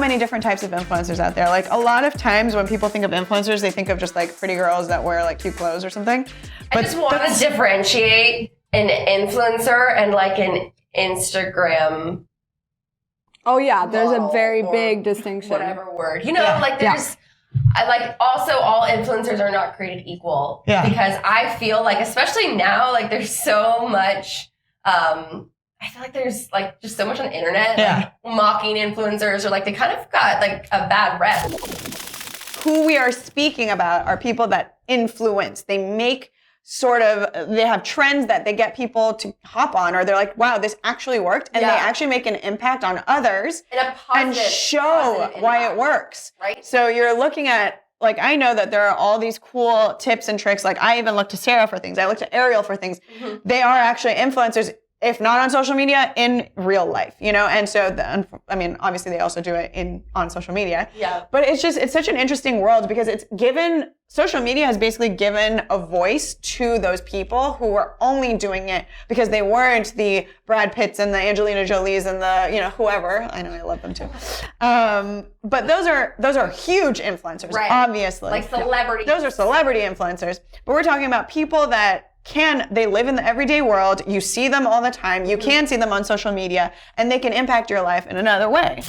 many different types of influencers out there. Like a lot of times when people think of influencers, they think of just like pretty girls that wear like cute clothes or something. I just want to differentiate an influencer and like an Instagram. Oh yeah, there's a very big distinction. Whatever word. You know, like there's, I like also all influencers are not created equal. Yeah. Because I feel like, especially now, like there's so much, I feel like there's like just so much on the internet, like mocking influencers or like they kind of got like a bad rep. Who we are speaking about are people that influence. They make they have trends that they get people to hop on, or they're like, wow, this actually worked. And they actually make an impact on others and show why it works. Right. So you're looking at, like, I know that there are all these cool tips and tricks. Like I even look to Sarah for things. I look to Ariel for things. Mm-hmm. They are actually influencers, if not on social media, in real life, you know? And so, obviously they also do it on social media. Yeah. But it's such an interesting world because social media has basically given a voice to those people who were only doing it because they weren't the Brad Pitts and the Angelina Jolies and the, whoever. I know, I love them too. But those are huge influencers, obviously. Like celebrities. Those are celebrity influencers. But we're talking about people that they live in the everyday world. You see them all the time. You can see them on social media, and they can impact your life in another way.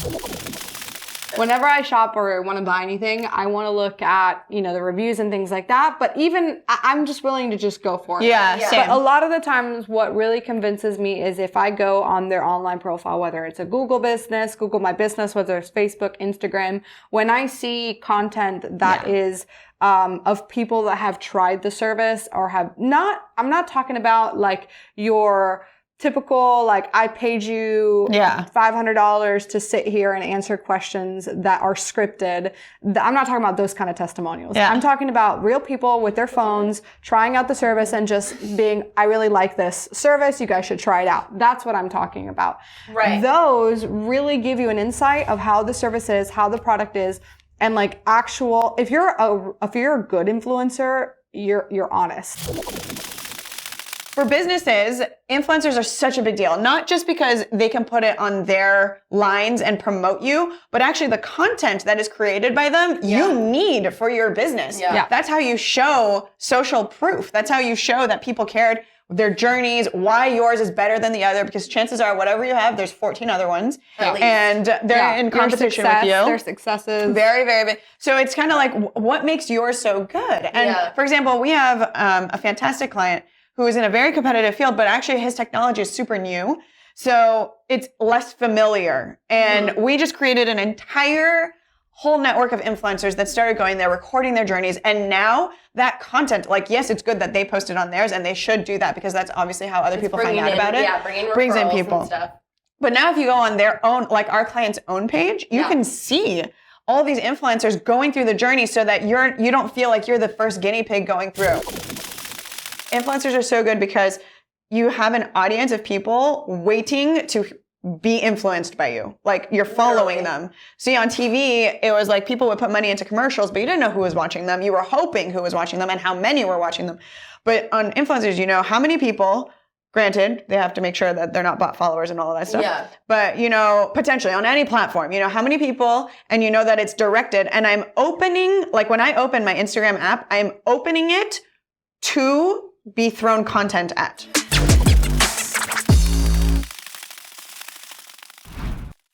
Whenever I shop or want to buy anything, I want to look at, the reviews and things like that. But even I'm just willing to just go for it. Yeah, same. But a lot of the times what really convinces me is if I go on their online profile, whether it's a Google business, Google My Business, whether it's Facebook, Instagram, when I see content that is of people that have tried the service or I'm not talking about like your typical, like, I paid you $500 to sit here and answer questions that are scripted. I'm not talking about those kind of testimonials. I'm talking about real people with their phones trying out the service and just being, I really like this service. You guys should try it out. That's what I'm talking about. Right. Those really give you an insight of how the service is, how the product is, and like if you're a good influencer, you're honest. For businesses, influencers are such a big deal, not just because they can put it on their lines and promote you, but actually the content that is created by them, you need for your business. Yeah. That's how you show social proof. That's how you show that people cared, their journeys, why yours is better than the other, because chances are whatever you have, there's 14 other ones. And they're in competition with you. Their successes. Very, very big. So it's kind of like, what makes yours so good? And for example, we have a fantastic client who is in a very competitive field, but actually his technology is super new. So it's less familiar. And we just created an entire whole network of influencers that started going there, recording their journeys. And now that content, like, yes, it's good that they posted on theirs, and they should do that because that's obviously how other people find out about it. Yeah, brings in people. And stuff. But now if you go on their own, like our client's own page, you can see all these influencers going through the journey so that you don't feel like you're the first guinea pig going through. Influencers are so good because you have an audience of people waiting to be influenced by you. Like, you're following them. See, on TV, it was like people would put money into commercials, but you didn't know who was watching them. You were hoping who was watching them and how many were watching them. But on influencers, you know how many people. Granted, they have to make sure that they're not bot followers and all of that stuff. Yeah. But, potentially on any platform, how many people, and you know that it's directed. And I'm opening, like when I open my Instagram app, I'm opening it to be thrown content at.